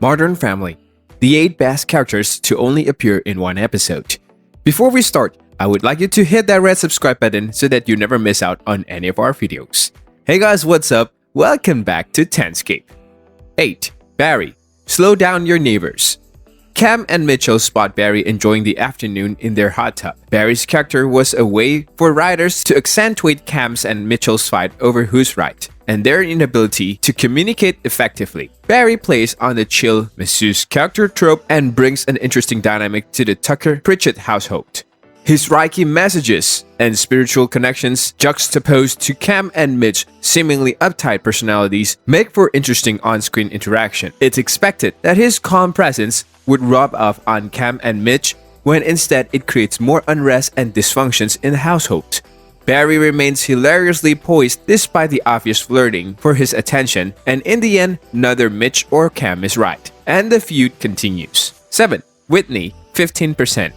Modern Family, the 8 best characters to only appear in one episode. Before we start, I would like you to hit that red subscribe button so that you never miss out on any of our videos. Hey guys, what's up? Welcome back to Tenscape. 8. Barry, slow down your neighbors. Cam and Mitchell spot Barry enjoying the afternoon in their hot tub. Barry's character was a way for writers to accentuate Cam's and Mitchell's fight over who's right, and their inability to communicate effectively. Barry plays on the chill masseuse character trope and brings an interesting dynamic to the Tucker-Pritchett household. His Reiki messages and spiritual connections juxtaposed to Cam and Mitch's seemingly uptight personalities make for interesting on-screen interaction. It's expected that his calm presence would rub off on Cam and Mitch, when instead it creates more unrest and dysfunctions in the household. Barry remains hilariously poised despite the obvious flirting for his attention, and in the end, neither Mitch or Cam is right, and the feud continues. 7. Whitney, 15%.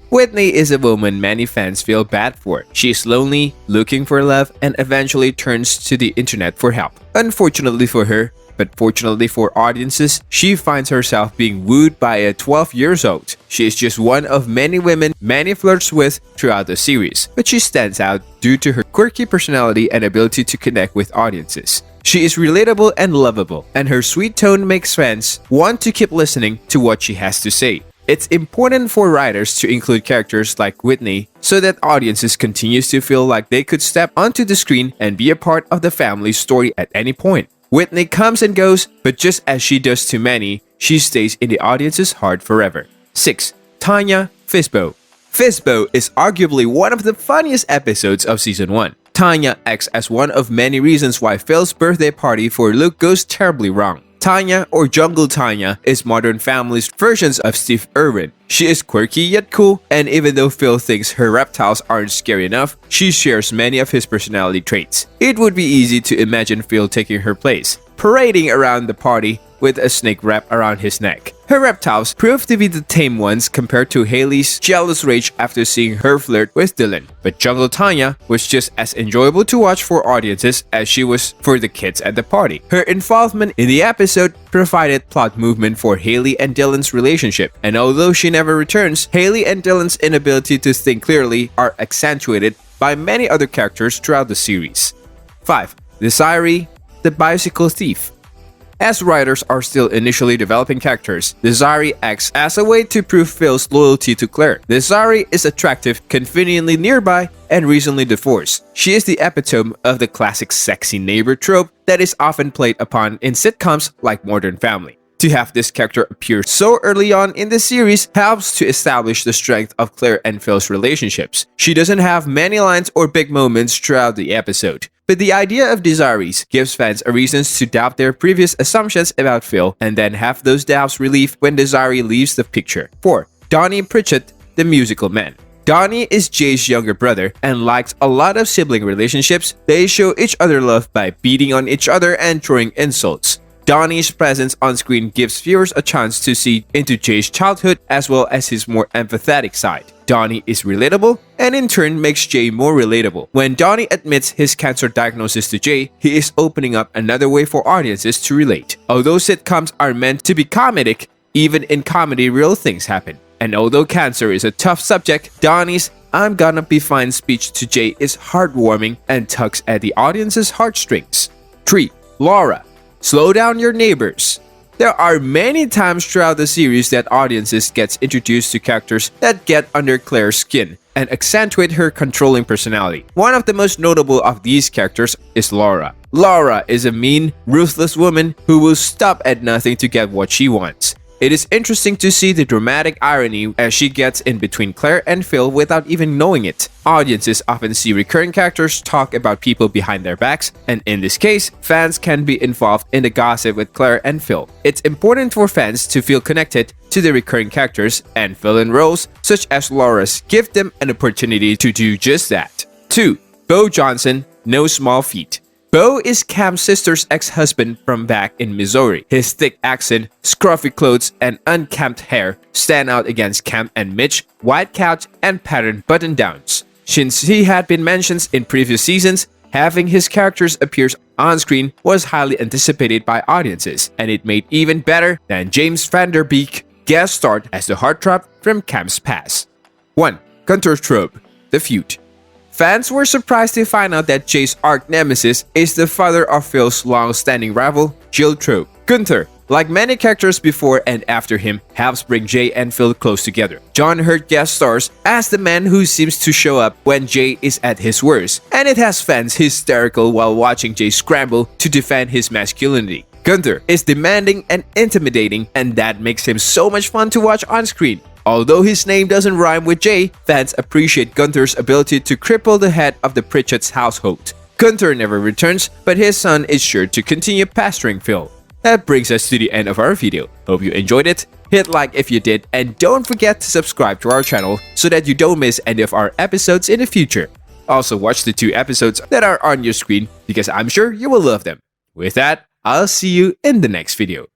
Whitney is a woman many fans feel bad for. She is lonely, looking for love, and eventually turns to the internet for help. Unfortunately for her, but fortunately for audiences, she finds herself being wooed by a 12-year-old. She is just one of many women many flirts with throughout the series, but she stands out due to her quirky personality and ability to connect with audiences. She is relatable and lovable, and her sweet tone makes fans want to keep listening to what she has to say. It's important for writers to include characters like Whitney so that audiences continue to feel like they could step onto the screen and be a part of the family's story at any point. Whitney comes and goes, but just as she does to many, she stays in the audience's heart forever. 6. Tanya, Fizbo. Fizbo is arguably one of the funniest episodes of Season 1. Tanya acts as one of many reasons why Phil's birthday party for Luke goes terribly wrong. Tanya, or Jungle Tanya, is Modern Family's versions of Steve Irwin. She is quirky yet cool, and even though Phil thinks her reptiles aren't scary enough, she shares many of his personality traits. It would be easy to imagine Phil taking her place, parading around the party with a snake wrapped around his neck. Her reptiles proved to be the tame ones compared to Haley's jealous rage after seeing her flirt with Dylan. But Jungle Tanya was just as enjoyable to watch for audiences as she was for the kids at the party. Her involvement in the episode provided plot movement for Haley and Dylan's relationship, and although she never returns, Haley and Dylan's inability to think clearly are accentuated by many other characters throughout the series. 5. Desiree, the bicycle thief. As writers are still initially developing characters, Desiree acts as a way to prove Phil's loyalty to Claire. Desiree is attractive, conveniently nearby, and recently divorced. She is the epitome of the classic sexy neighbor trope that is often played upon in sitcoms like Modern Family. To have this character appear so early on in the series helps to establish the strength of Claire and Phil's relationships. She doesn't have many lines or big moments throughout the episode, but the idea of Desiree's gives fans a reason to doubt their previous assumptions about Phil and then have those doubts relieved when Desiree leaves the picture. 4. Donnie Pritchett, the musical man. Donnie is Jay's younger brother and likes a lot of sibling relationships. They show each other love by beating on each other and throwing insults. Donnie's presence on screen gives viewers a chance to see into Jay's childhood as well as his more empathetic side. Donnie is relatable and in turn makes Jay more relatable. When Donnie admits his cancer diagnosis to Jay, he is opening up another way for audiences to relate. Although sitcoms are meant to be comedic, even in comedy real things happen. And although cancer is a tough subject, Donnie's "I'm gonna be fine" speech to Jay is heartwarming and tugs at the audience's heartstrings. 3. Laura, slow down your neighbors. There are many times throughout the series that audiences get introduced to characters that get under Claire's skin and accentuate her controlling personality. One of the most notable of these characters is Laura. Laura is a mean, ruthless woman who will stop at nothing to get what she wants. It is interesting to see the dramatic irony as she gets in between Claire and Phil without even knowing it. Audiences often see recurring characters talk about people behind their backs, and in this case, fans can be involved in the gossip with Claire and Phil. It's important for fans to feel connected to the recurring characters, and villain roles such as Laura's give them an opportunity to do just that. 2. Bo Johnson, no small feat. Bo is Cam's sister's ex-husband from back in Missouri. His thick accent, scruffy clothes, and unkempt hair stand out against Cam and Mitch's white couch and patterned button-downs. Since he had been mentioned in previous seasons, Having his characters appear on screen was highly anticipated by audiences, and it made even better than James Van Der Beek guest starred as the heartthrob from Camp's past. 1. Gunther Trope, The Feud. Fans were surprised to find out that Jay's arch nemesis is the father of Phil's long-standing rival, Jill Trope. Gunther, like many characters before and after him, helps bring Jay and Phil close together. John Hurt guest stars as the man who seems to show up when Jay is at his worst, and it has fans hysterical while watching Jay scramble to defend his masculinity. Gunther is demanding and intimidating, and that makes him so much fun to watch on screen. Although his name doesn't rhyme with Jay, fans appreciate Gunther's ability to cripple the head of the Pritchett's household. Gunther never returns, but his son is sure to continue pestering Phil. That brings us to the end of our video. Hope you enjoyed it. Hit like if you did, and don't forget to subscribe to our channel so that you don't miss any of our episodes in the future. Also watch the 2 episodes that are on your screen because I'm sure you will love them. With that, I'll see you in the next video.